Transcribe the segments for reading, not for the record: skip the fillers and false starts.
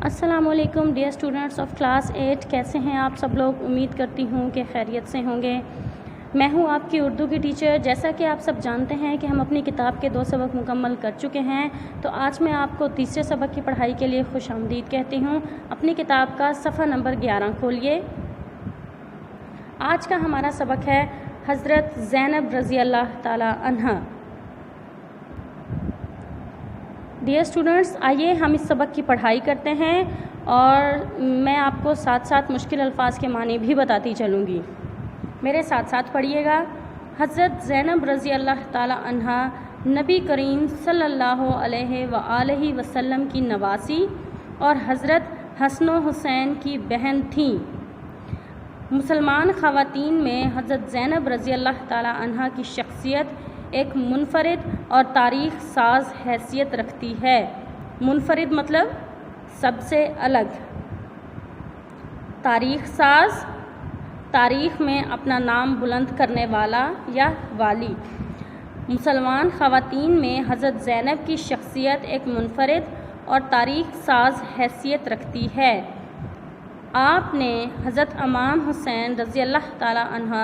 السلام علیکم dear students of class 8، کیسے ہیں آپ سب لوگ؟ امید کرتی ہوں کہ خیریت سے ہوں گے۔ میں ہوں آپ کی اردو کی ٹیچر۔ جیسا کہ آپ سب جانتے ہیں کہ ہم اپنی کتاب کے 2 سبق مکمل کر چکے ہیں، تو آج میں آپ کو تیسرے سبق کی پڑھائی کے لیے خوش آمدید کہتی ہوں۔ اپنی کتاب کا صفحہ نمبر 11 کھولیے۔ آج کا ہمارا سبق ہے حضرت زینب رضی اللہ تعالی عنہا۔ ڈیئر اسٹوڈنٹس، آئیے ہم اس سبق کی پڑھائی کرتے ہیں اور میں آپ کو ساتھ ساتھ مشکل الفاظ کے معنی بھی بتاتی چلوں گی۔ میرے ساتھ ساتھ پڑھیے گا۔ حضرت زینب رضی اللہ تعالی عنہا نبی کریم صلی اللہ علیہ وآلہ وسلم کی نواسی اور حضرت حسن و حسین کی بہن تھیں۔ مسلمان خواتین میں حضرت زینب رضی اللہ تعالی عنہا کی شخصیت ایک منفرد اور تاریخ ساز حیثیت رکھتی ہے۔ منفرد مطلب سب سے الگ، تاریخ ساز تاریخ میں اپنا نام بلند کرنے والا یا والی۔ مسلمان خواتین میں حضرت زینب کی شخصیت ایک منفرد اور تاریخ ساز حیثیت رکھتی ہے۔ آپ نے حضرت امام حسین رضی اللہ تعالی عنہ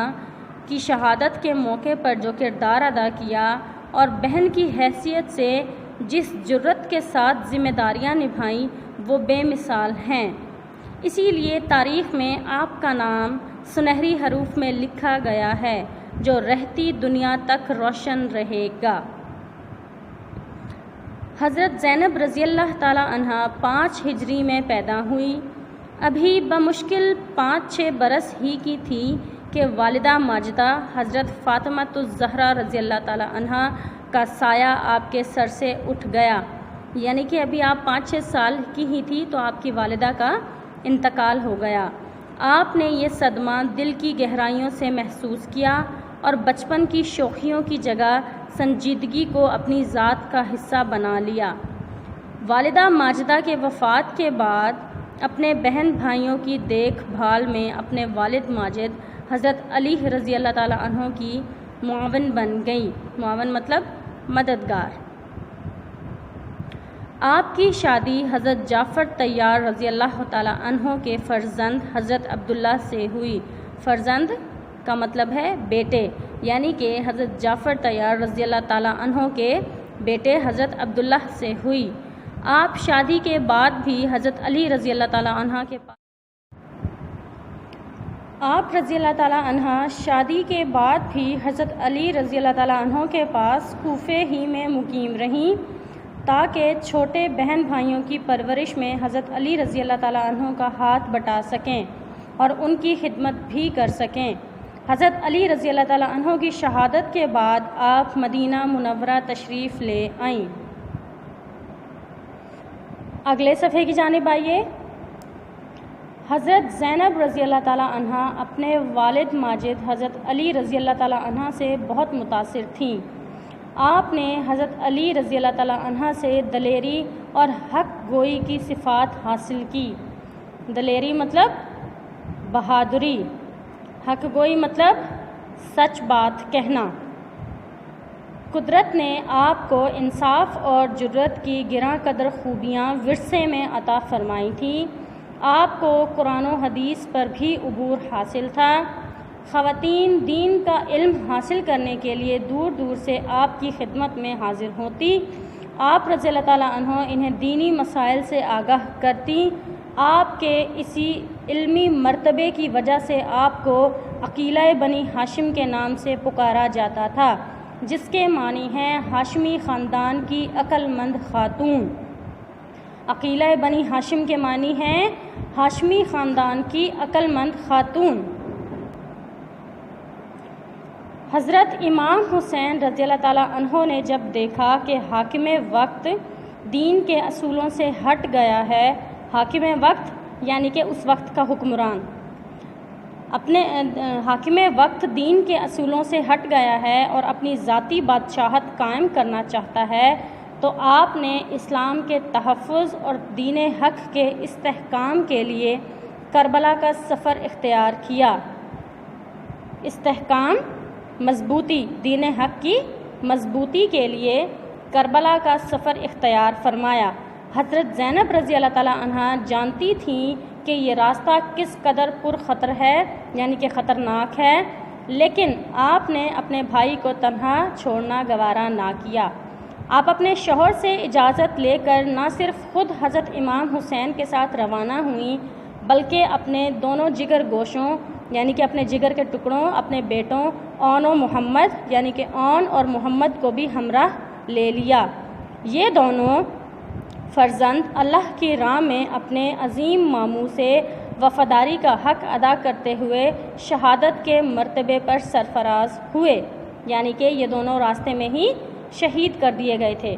کی شہادت کے موقع پر جو کردار ادا کیا اور بہن کی حیثیت سے جس جرأت کے ساتھ ذمہ داریاں نبھائیں وہ بے مثال ہیں۔ اسی لیے تاریخ میں آپ کا نام سنہری حروف میں لکھا گیا ہے جو رہتی دنیا تک روشن رہے گا۔ حضرت زینب رضی اللہ تعالی عنہا 5 ہجری میں پیدا ہوئی۔ ابھی بمشکل 5-6 برس ہی کی تھی کہ والدہ ماجدہ حضرت فاطمۃ الزہرا رضی اللہ تعالی عنہا کا سایہ آپ کے سر سے اٹھ گیا، یعنی کہ ابھی آپ 5-6 سال کی ہی تھی تو آپ کی والدہ کا انتقال ہو گیا۔ آپ نے یہ صدمہ دل کی گہرائیوں سے محسوس کیا اور بچپن کی شوخیوں کی جگہ سنجیدگی کو اپنی ذات کا حصہ بنا لیا۔ والدہ ماجدہ کے وفات کے بعد اپنے بہن بھائیوں کی دیکھ بھال میں اپنے والد ماجد حضرت علی رضی اللہ تعالی عنہ کی معاون بن گئیں۔ معاون مطلب مددگار۔ آپ کی شادی حضرت جعفر طیار رضی اللہ تعالی عنہ کے فرزند حضرت عبداللہ سے ہوئی۔ فرزند کا مطلب ہے بیٹے، یعنی کہ حضرت جعفر طیار رضی اللہ تعالی عنہ کے بیٹے حضرت عبداللہ سے ہوئی۔ آپ شادی کے بعد بھی حضرت علی رضی اللہ تعالی عنہ کے پاس شادی کے بعد بھی حضرت علی رضی اللہ تعالی عنہ کے پاس کوفے ہی میں مقیم رہیں تاکہ چھوٹے بہن بھائیوں کی پرورش میں حضرت علی رضی اللہ تعالی عنہ کا ہاتھ بٹا سکیں اور ان کی خدمت بھی کر سکیں۔ حضرت علی رضی اللہ تعالی عنہ کی شہادت کے بعد آپ مدینہ منورہ تشریف لے آئیں۔ اگلے صفحے کی جانب آئیے۔ حضرت زینب رضی اللہ تعالی عنہ اپنے والد ماجد حضرت علی رضی اللہ تعالی عنہ سے بہت متاثر تھیں۔ آپ نے حضرت علی رضی اللہ تعالی عنہ سے دلیری اور حق گوئی کی صفات حاصل کی۔ دلیری مطلب بہادری، حق گوئی مطلب سچ بات کہنا۔ قدرت نے آپ کو انصاف اور جرأت کی گراں قدر خوبیاں ورثے میں عطا فرمائی تھیں۔ آپ کو قرآن و حدیث پر بھی عبور حاصل تھا۔ خواتین دین کا علم حاصل کرنے کے لیے دور دور سے آپ کی خدمت میں حاضر ہوتی۔ آپ رضی اللہ تعالیٰ عنہ انہیں دینی مسائل سے آگاہ کرتی۔ آپ کے اسی علمی مرتبے کی وجہ سے آپ کو عقیلہ بنی ہاشم کے نام سے پکارا جاتا تھا، جس کے معنی ہیں ہاشمی خاندان کی عقل مند خاتون۔ عقیلہ بنی ہاشم کے معنی ہیں ہاشمی خاندان کی عقل مند خاتون۔ حضرت امام حسین رضی اللہ تعالیٰ عنہ نے جب دیکھا کہ حاکم وقت دین کے اصولوں سے ہٹ گیا ہے، حاکم وقت یعنی کہ اس وقت کا حکمران اپنے حاکم وقت دین کے اصولوں سے ہٹ گیا ہے اور اپنی ذاتی بادشاہت قائم کرنا چاہتا ہے، تو آپ نے اسلام کے تحفظ اور دین حق کے استحکام کے لیے کربلا کا سفر اختیار کیا۔ استحکام مضبوطی، دین حق کی مضبوطی کے لیے کربلا کا سفر اختیار فرمایا۔ حضرت زینب رضی اللہ تعالیٰ عنہ جانتی تھیں کہ یہ راستہ کس قدر پر خطر ہے، یعنی کہ خطرناک ہے، لیکن آپ نے اپنے بھائی کو تنہا چھوڑنا گوارا نہ کیا۔ آپ اپنے شوہر سے اجازت لے کر نہ صرف خود حضرت امام حسین کے ساتھ روانہ ہوئیں بلکہ اپنے دونوں جگر گوشوں یعنی کہ اپنے جگر کے ٹکڑوں، اپنے بیٹوں اون و محمد یعنی کہ اون اور محمد کو بھی ہمراہ لے لیا۔ یہ دونوں فرزند اللہ کی راہ میں اپنے عظیم ماموں سے وفاداری کا حق ادا کرتے ہوئے شہادت کے مرتبے پر سرفراز ہوئے، یعنی کہ یہ دونوں راستے میں ہی شہید کر دیے گئے تھے۔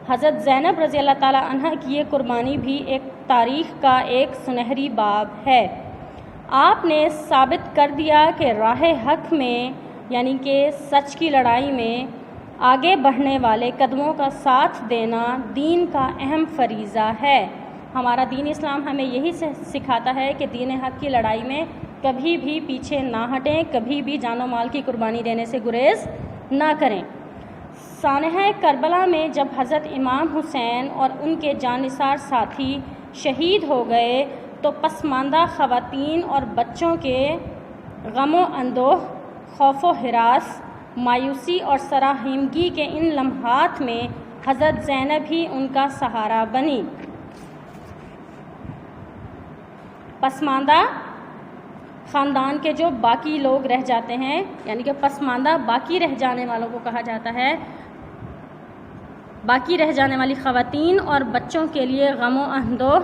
حضرت زینب رضی اللہ تعالیٰ عنہ کی یہ قربانی بھی ایک تاریخ کا ایک سنہری باب ہے۔ آپ نے ثابت کر دیا کہ راہ حق میں یعنی کہ سچ کی لڑائی میں آگے بڑھنے والے قدموں کا ساتھ دینا دین کا اہم فریضہ ہے۔ ہمارا دین اسلام ہمیں یہی سکھاتا ہے کہ دین حق کی لڑائی میں کبھی بھی پیچھے نہ ہٹیں، کبھی بھی جان و مال کی قربانی دینے سے گریز نہ کریں۔ سانحہ کربلا میں جب حضرت امام حسین اور ان کے جانثار ساتھی شہید ہو گئے تو پسماندہ خواتین اور بچوں کے غم و اندوہ، خوف و ہراس، مایوسی اور سرہیمگی کے ان لمحات میں حضرت زینب ہی ان کا سہارا بنی۔ پسماندہ خاندان کے جو باقی لوگ رہ جاتے ہیں یعنی کہ پسماندہ باقی رہ جانے والوں کو کہا جاتا ہے، باقی رہ جانے والی خواتین اور بچوں کے لیے غم و اندوہ،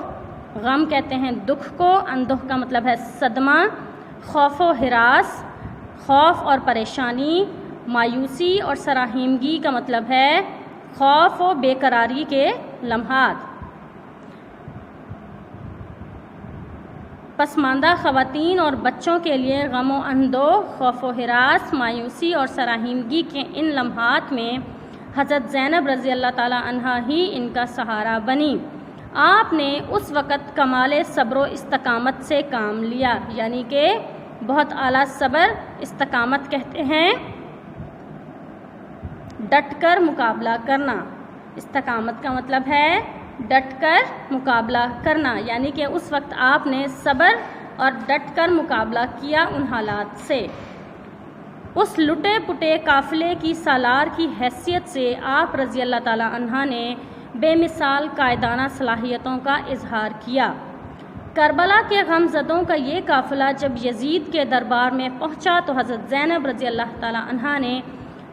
غم کہتے ہیں دکھ کو، اندوہ کا مطلب ہے صدمہ، خوف و ہراس، خوف اور پریشانی، مایوسی اور سرہیمگی کا مطلب ہے خوف و بے قراری کے لمحات۔ پسماندہ خواتین اور بچوں کے لیے غم و اندوہ، خوف و ہراس، مایوسی اور سرہیمگی کے ان لمحات میں حضرت زینب رضی اللہ تعالیٰ عنہ ہی ان کا سہارا بنی۔ آپ نے اس وقت کمال صبر و استقامت سے کام لیا، یعنی کہ بہت اعلیٰ صبر، استقامت کہتے ہیں ڈٹ کر مقابلہ کرنا۔ استقامت کا مطلب ہے ڈٹ کر مقابلہ کرنا، یعنی کہ اس وقت آپ نے صبر اور ڈٹ کر مقابلہ کیا ان حالات سے۔ اس لٹے پٹے قافلے کی سالار کی حیثیت سے آپ رضی اللہ تعالیٰ عنہ نے بے مثال قائدانہ صلاحیتوں کا اظہار کیا۔ کربلا کے غمزدوں کا یہ قافلہ جب یزید کے دربار میں پہنچا تو حضرت زینب رضی اللہ تعالیٰ عنہ نے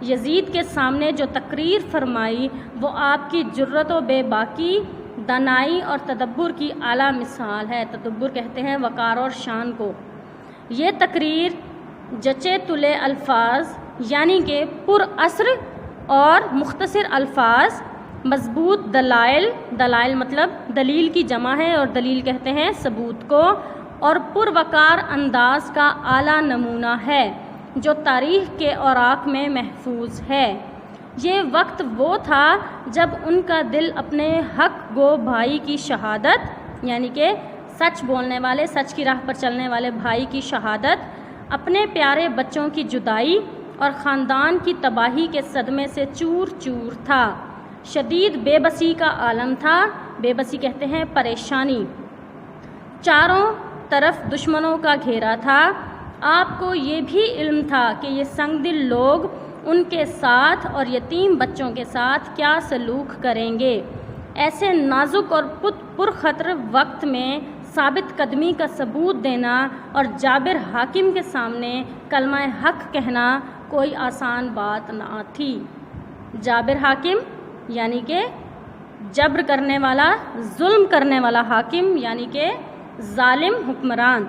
یزید کے سامنے جو تقریر فرمائی وہ آپ کی جرت و بے باکی، دانائی اور تدبر کی اعلیٰ مثال ہے۔ تدبر کہتے ہیں وقار اور شان کو۔ یہ تقریر جچے تلے الفاظ یعنی کہ پر اثر اور مختصر الفاظ، مضبوط دلائل، دلائل مطلب دلیل کی جمع ہے اور دلیل کہتے ہیں ثبوت کو، اور پروقار انداز کا اعلیٰ نمونہ ہے جو تاریخ کے اوراق میں محفوظ ہے۔ یہ وقت وہ تھا جب ان کا دل اپنے حق گو بھائی کی شہادت یعنی کہ سچ بولنے والے، سچ کی راہ پر چلنے والے بھائی کی شہادت، اپنے پیارے بچوں کی جدائی اور خاندان کی تباہی کے صدمے سے چور چور تھا۔ شدید بے بسی کا عالم تھا۔ بے بسی کہتے ہیں پریشانی۔ چاروں طرف دشمنوں کا گھیرا تھا۔ آپ کو یہ بھی علم تھا کہ یہ سنگ دل لوگ ان کے ساتھ اور یتیم بچوں کے ساتھ کیا سلوک کریں گے۔ ایسے نازک اور پرخطر وقت میں ثابت قدمی کا ثبوت دینا اور جابر حاکم کے سامنے کلمہ حق کہنا کوئی آسان بات نہ تھی۔ جابر حاکم یعنی کہ جبر کرنے والا، ظلم کرنے والا حاکم یعنی کہ ظالم حکمران،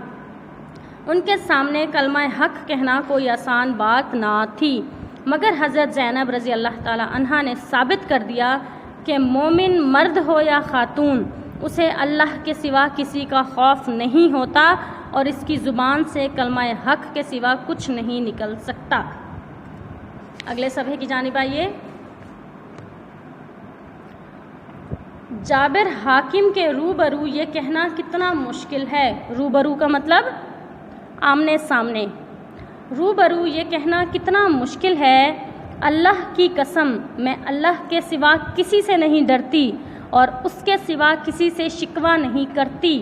ان کے سامنے کلمہ حق کہنا کوئی آسان بات نہ تھی، مگر حضرت زینب رضی اللہ تعالی عنہا نے ثابت کر دیا کہ مومن مرد ہو یا خاتون، اسے اللہ کے سوا کسی کا خوف نہیں ہوتا اور اس کی زبان سے کلمہ حق کے سوا کچھ نہیں نکل سکتا۔ اگلے صفحے کی جانب آئیے۔ جابر حاکم کے روبرو یہ کہنا کتنا مشکل ہے۔ روبرو کا مطلب آمنے سامنے۔ روبرو یہ کہنا کتنا مشکل ہے، اللہ کی قسم میں اللہ کے سوا کسی سے نہیں ڈرتی اور اس کے سوا کسی سے شکوہ نہیں کرتی،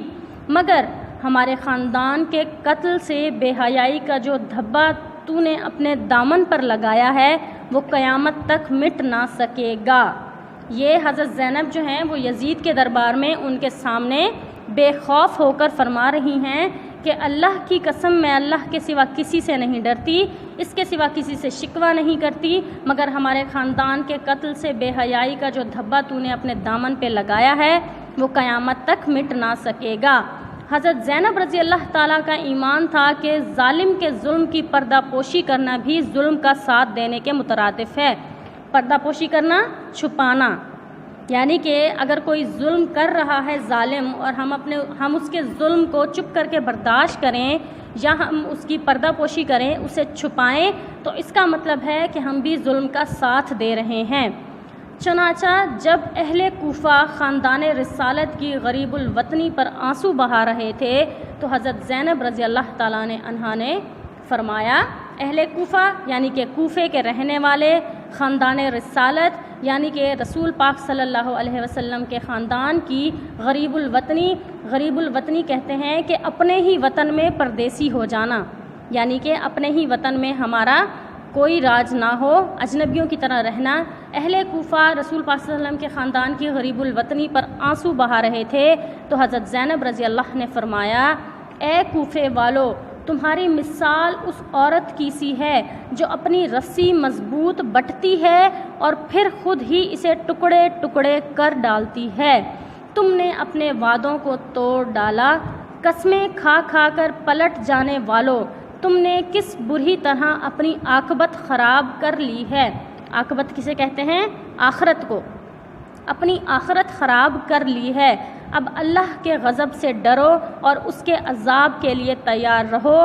مگر ہمارے خاندان کے قتل سے بے حیائی کا جو دھبا تو نے اپنے دامن پر لگایا ہے وہ قیامت تک مٹ نہ سکے گا۔ یہ حضرت زینب جو ہیں وہ یزید کے دربار میں ان کے سامنے بے خوف ہو کر فرما رہی ہیں کہ اللہ کی قسم میں اللہ کے سوا کسی سے نہیں ڈرتی، اس کے سوا کسی سے شکوہ نہیں کرتی، مگر ہمارے خاندان کے قتل سے بے حیائی کا جو دھبا تو نے اپنے دامن پہ لگایا ہے وہ قیامت تک مٹ نہ سکے گا۔ حضرت زینب رضی اللہ تعالیٰ کا ایمان تھا کہ ظالم کے ظلم کی پردہ پوشی کرنا بھی ظلم کا ساتھ دینے کے مترادف ہے۔ پردہ پوشی کرنا، چھپانا، یعنی کہ اگر کوئی ظلم کر رہا ہے ظالم اور ہم اس کے ظلم کو چپ کر کے برداشت کریں یا ہم اس کی پردہ پوشی کریں، اسے چھپائیں، تو اس کا مطلب ہے کہ ہم بھی ظلم کا ساتھ دے رہے ہیں۔ چنانچہ جب اہل کوفہ خاندان رسالت کی غریب الوطنی پر آنسو بہا رہے تھے تو حضرت زینب رضی اللہ تعالیٰ عنہا نے فرمایا، اہل کوفہ یعنی کہ کوفے کے رہنے والے، خاندان رسالت یعنی کہ رسول پاک صلی اللہ علیہ وسلم کے خاندان کی غریب الوطنی کہتے ہیں کہ اپنے ہی وطن میں پردیسی ہو جانا، یعنی کہ اپنے ہی وطن میں ہمارا کوئی راج نہ ہو، اجنبیوں کی طرح رہنا۔ اہل کوفہ رسول پاک صلی اللہ علیہ وسلم کے خاندان کی غریب الوطنی پر آنسو بہا رہے تھے تو حضرت زینب رضی اللہ نے فرمایا، اے کوفے والو، تمہاری مثال اس عورت کی سی ہے جو اپنی رسی مضبوط بٹتی ہے اور پھر خود ہی اسے ٹکڑے ٹکڑے کر ڈالتی ہے۔ تم نے اپنے وعدوں کو توڑ ڈالا، قسمیں کھا کھا کر پلٹ جانے والو، تم نے کس بری طرح اپنی عاقبت خراب کر لی ہے۔ عاقبت کسے کہتے ہیں؟ آخرت کو۔ اپنی آخرت خراب کر لی ہے۔ اب اللہ کے غضب سے ڈرو اور اس کے عذاب کے لیے تیار رہو۔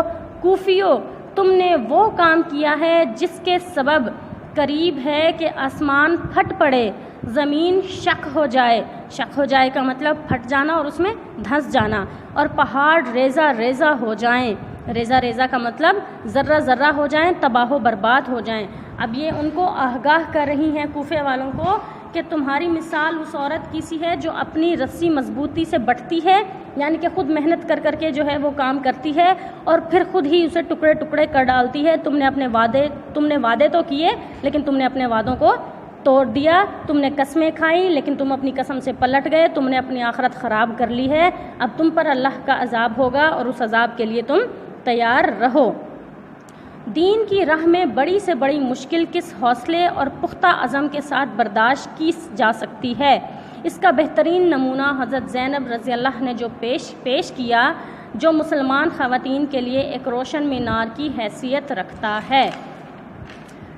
کوفیو، تم نے وہ کام کیا ہے جس کے سبب قریب ہے کہ آسمان پھٹ پڑے، زمین شق ہو جائے، شق ہو جائے کا مطلب پھٹ جانا اور اس میں دھنس جانا، اور پہاڑ ریزہ ریزہ ہو جائیں، ریزہ ریزہ کا مطلب ذرہ ذرہ ہو جائیں، تباہ و برباد ہو جائیں۔ اب یہ ان کو آگاہ کر رہی ہیں کوفے والوں کو کہ تمہاری مثال اس عورت کی سی ہے جو اپنی رسی مضبوطی سے بٹتی ہے، یعنی کہ خود محنت کر کر کے جو ہے وہ کام کرتی ہے اور پھر خود ہی اسے ٹکڑے ٹکڑے کر ڈالتی ہے۔ تم نے وعدے تو کیے لیکن تم نے اپنے وعدوں کو توڑ دیا، تم نے قسمیں کھائیں لیکن تم اپنی قسم سے پلٹ گئے، تم نے اپنی آخرت خراب کر لی ہے۔ اب تم پر اللہ کا عذاب ہوگا اور اس عذاب کے لیے تم تیار رہو۔ دین کی راہ میں بڑی سے بڑی مشکل کس حوصلے اور پختہ عزم کے ساتھ برداشت کی جا سکتی ہے؟ اس کا بہترین نمونہ حضرت زینب رضی اللہ نے جو پیش کیا، جو مسلمان خواتین کے لیے ایک روشن مینار کی حیثیت رکھتا ہے۔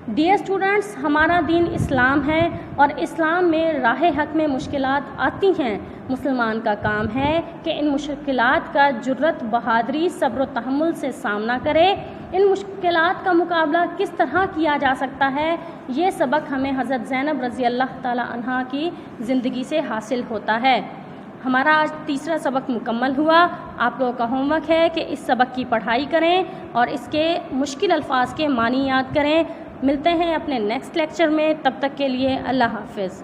ڈیئر اسٹوڈنٹس، ہمارا دین اسلام ہے اور اسلام میں راہ حق میں مشکلات آتی ہیں۔ مسلمان کا کام ہے کہ ان مشکلات کا جرأت، بہادری، صبر و تحمل سے سامنا کرے۔ ان مشکلات کا مقابلہ کس طرح کیا جا سکتا ہے، یہ سبق ہمیں حضرت زینب رضی اللہ تعالی عنہا کی زندگی سے حاصل ہوتا ہے۔ ہمارا آج تیسرا سبق مکمل ہوا۔ آپ لوگوں کا ہوم ورک ہے کہ اس سبق کی پڑھائی کریں اور اس کے مشکل الفاظ کے معنی یاد کریں۔ ملتے ہیں اپنے نیکسٹ لیکچر میں، تب تک کے لیے اللہ حافظ۔